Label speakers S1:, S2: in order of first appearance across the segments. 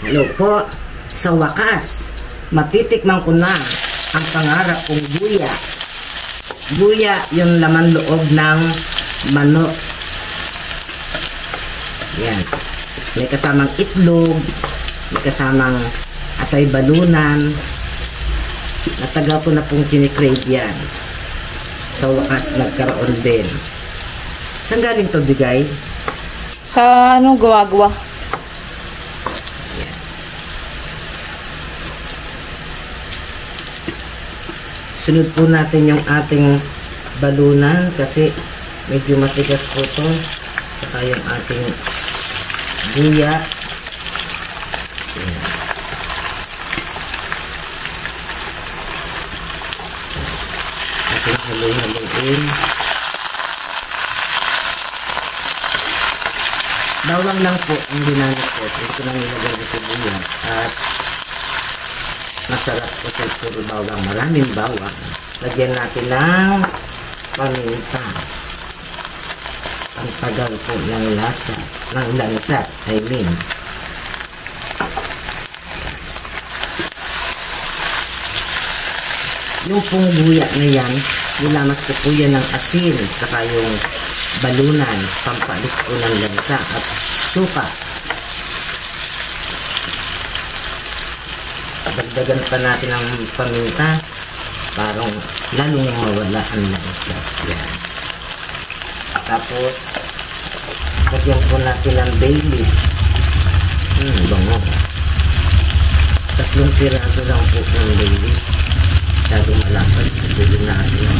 S1: Hello po, sa wakas, matitikman ko na ang pangarap kong guya. Guya, yung laman loob ng manok. Yan. May kasamang itlog, may kasamang atay balunan. Natagal ko na pong kinikrave yan. Sa wakas, nagkaroon din. Saan galing to, bigay?
S2: Sa ano, gawa-gawa.
S1: Sunod po natin yung ating balunan kasi medyo matigas po ito. Saka yung ating guya. Ayan. Ating halo-haloin. Bawang lang po ang ginamit ko. Ito lang nilagay ng sibuyas. At masarap po sa puro bawang. Maraming bawang. Lagyan natin ng paminta. Ang tagal po ng lasa. Ng lansa, I mean. Yung pong guya na yan, nilamas ko po yan ng asin. Saka yung balunan. Pampalis po ng lansa at suka. Dagdagan pa natin ang paminta parang lalong mawala ang lansa. Yan. Tapos lagyan po natin ng bay leaf. Bango. 3 piraso lang po ng bay leaf. Masyado malapad. Pwede natin.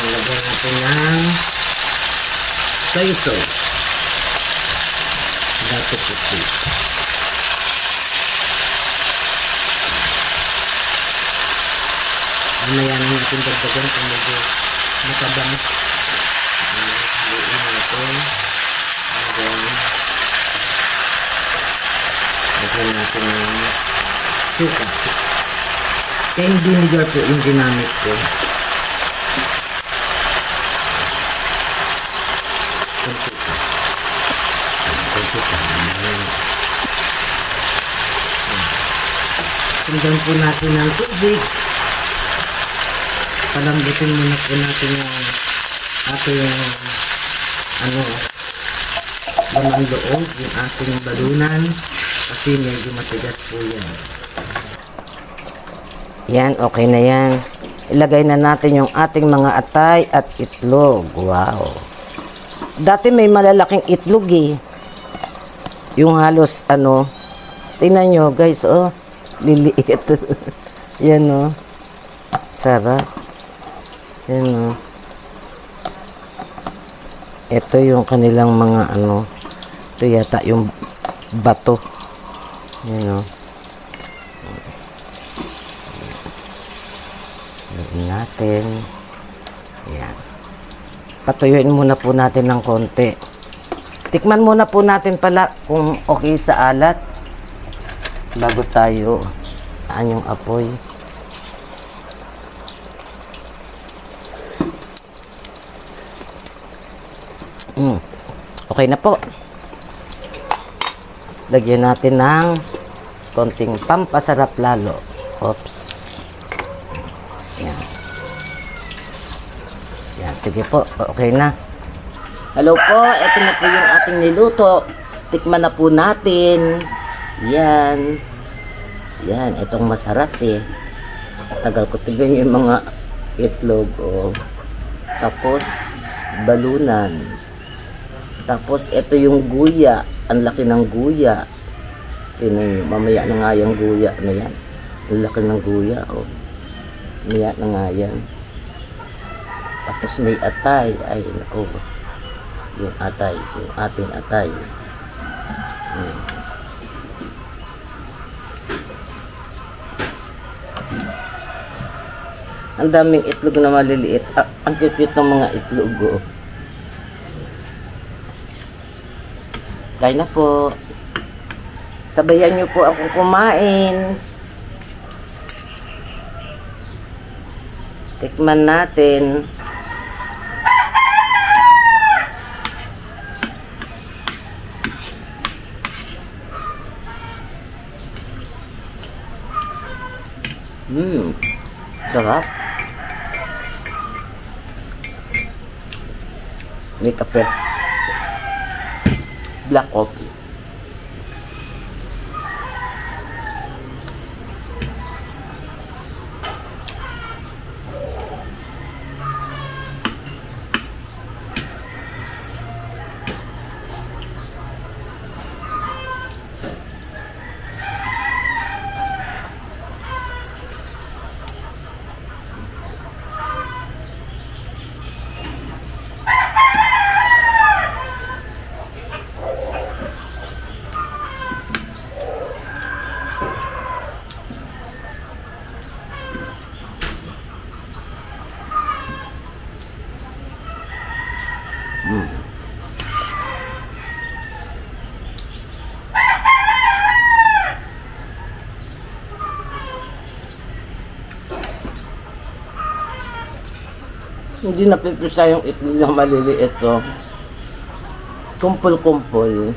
S1: Lagyan natin ng soy sauce. Dato puti. Mamaya na natin dagdagan kung medyo matabang. Haluin natin. And then lagyan natin ng suka. Cane vinegar po yung ginamit ko. Sundan po natin ng tubig. Palambutin muna po natin yung ating laman loob, yung ating balunan kasi medyo matigas po yan. Yan, okay na yan. Ilagay na natin yung ating mga atay at itlog. Wow! Dati may malalaking itlog eh. Yung halos tingnan nyo guys, liliit. Yan sarap. Yan ito yung kanilang mga ito yata yung bato. Yan natin. Yan. Patuyuin muna po natin ng konti. Tikman muna po natin pala kung okay sa alat bago tayo yung apoy. Okay na po. Lagyan natin ng konting pampasarap lalo. Oops. Yan. Yan, sige po. Okay na. Hello po. Ito na po yung ating niluto. Tikman na po natin. Yan. Yan. Itong masarap eh. Tagal ko tignan yung mga itlog. Tapos, balunan. Tapos, ito yung guya. Ang laki ng guya. Tingnan nyo. Mamaya na nga yung guya na yan. Ang laki ng guya. Mamaya na nga yan. Tapos, may atay. Ay, naku. Yung atay. Yung ating atay. Ang daming itlog na maliliit. Ang cute ng mga itlog. Kain na po. Sabayan niyo po akong kumain. Tikman natin. Sarap. May kape. Black coffee. Hindi napipisa yung itlog na maliliit to. Kumpul-kumpul.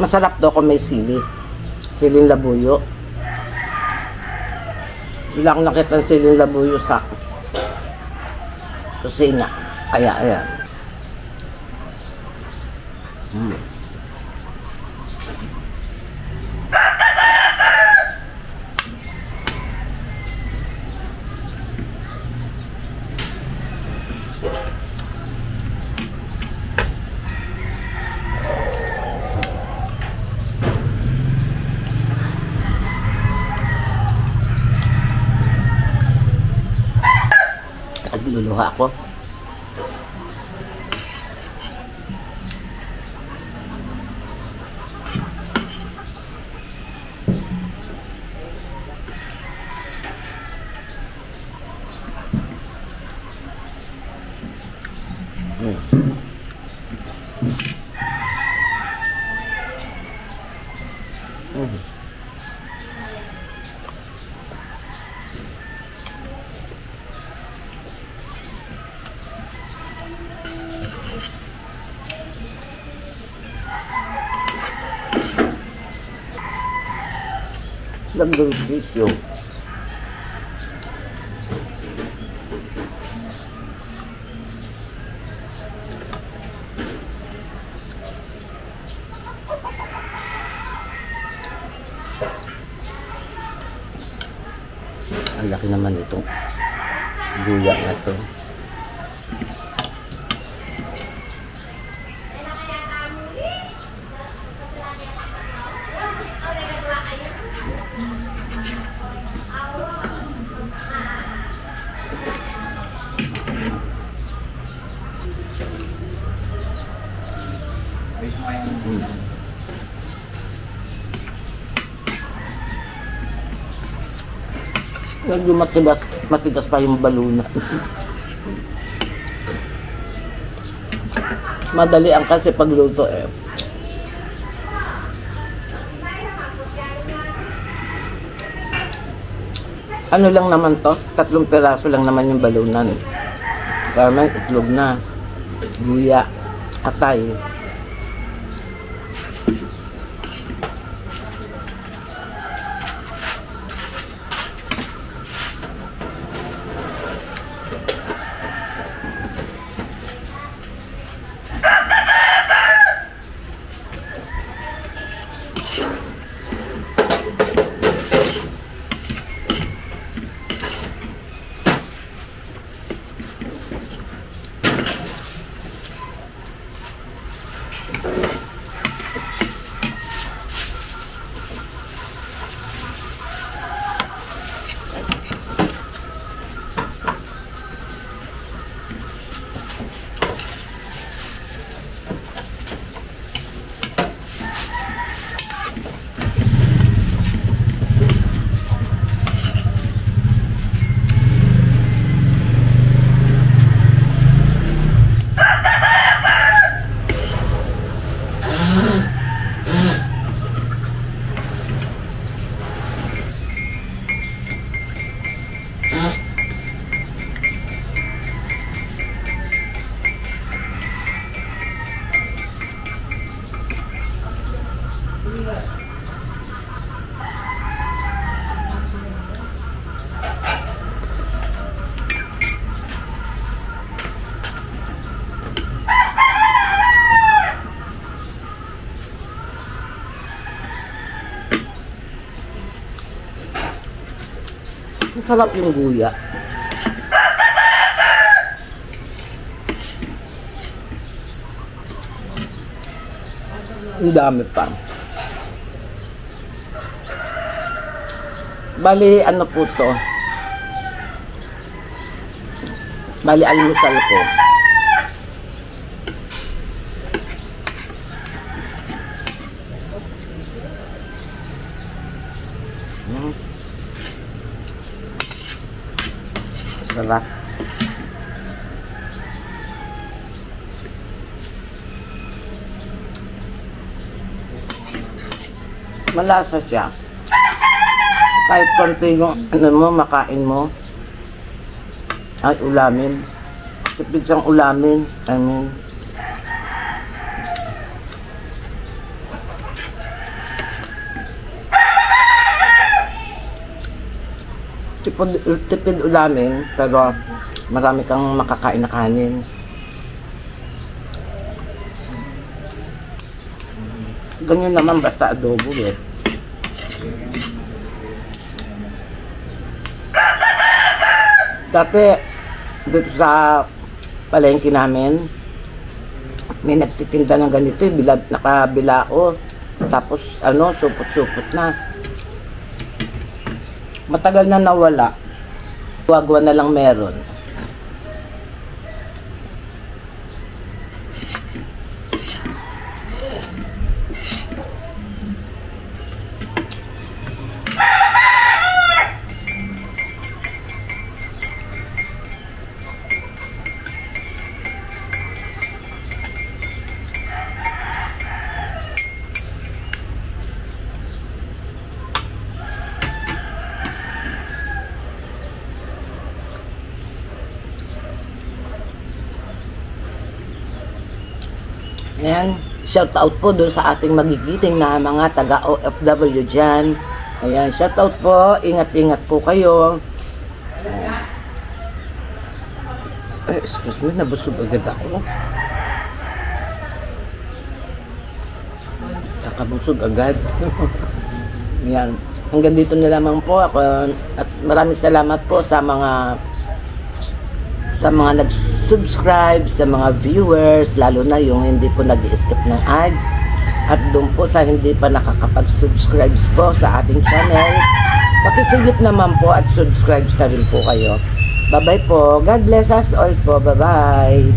S1: Masarap daw kung may sili. Siling labuyo. Bilang nakita ng siling labuyo sa kusina. Kaya, ayan. Nagluluha ako. Dagdag tissue. Ang laki naman itong luya na to. Medyo matigas pa yung balunan. Madali ang kasi pagluto eh. Ano lang naman to? 3 piraso lang naman yung balunan. Karman, itlog na. Luya. Atay. Masarap yung guya. Ang dami pa. Bali, ano po to? Bali, almusal ko. Sarap. Malasa siya. Kahit konti yung ano mo, makain mo. Ay, ulamin. Tipid siyang ulamin. I mean. Tipid ulamin, pero marami kang makakain na kanin. Ganyan naman basta adobo eh. Dati, dito sa palengke namin, may nagtitinda ng ganito eh, nakabilao. Tapos, ano, supot-supot na. Matagal na nawala. Wagwa na lang meron. Ayan, shout out po doon sa ating magigiting na mga taga OFW dyan. Ayan, shout out po, ingat-ingat po kayo. Ay, excuse me, nabusog agad ako. Kakabusog agad. Ayan, hanggang dito na lamang po ako. At maraming salamat po sa mga nag-subscribe, sa mga viewers, lalo na yung hindi po nag-skip ng ads, at doon po sa hindi pa nakakapag-subscribe po sa ating channel, pakisigip naman po at subscribe na rin po kayo. Bye bye po, God bless us all po, bye bye.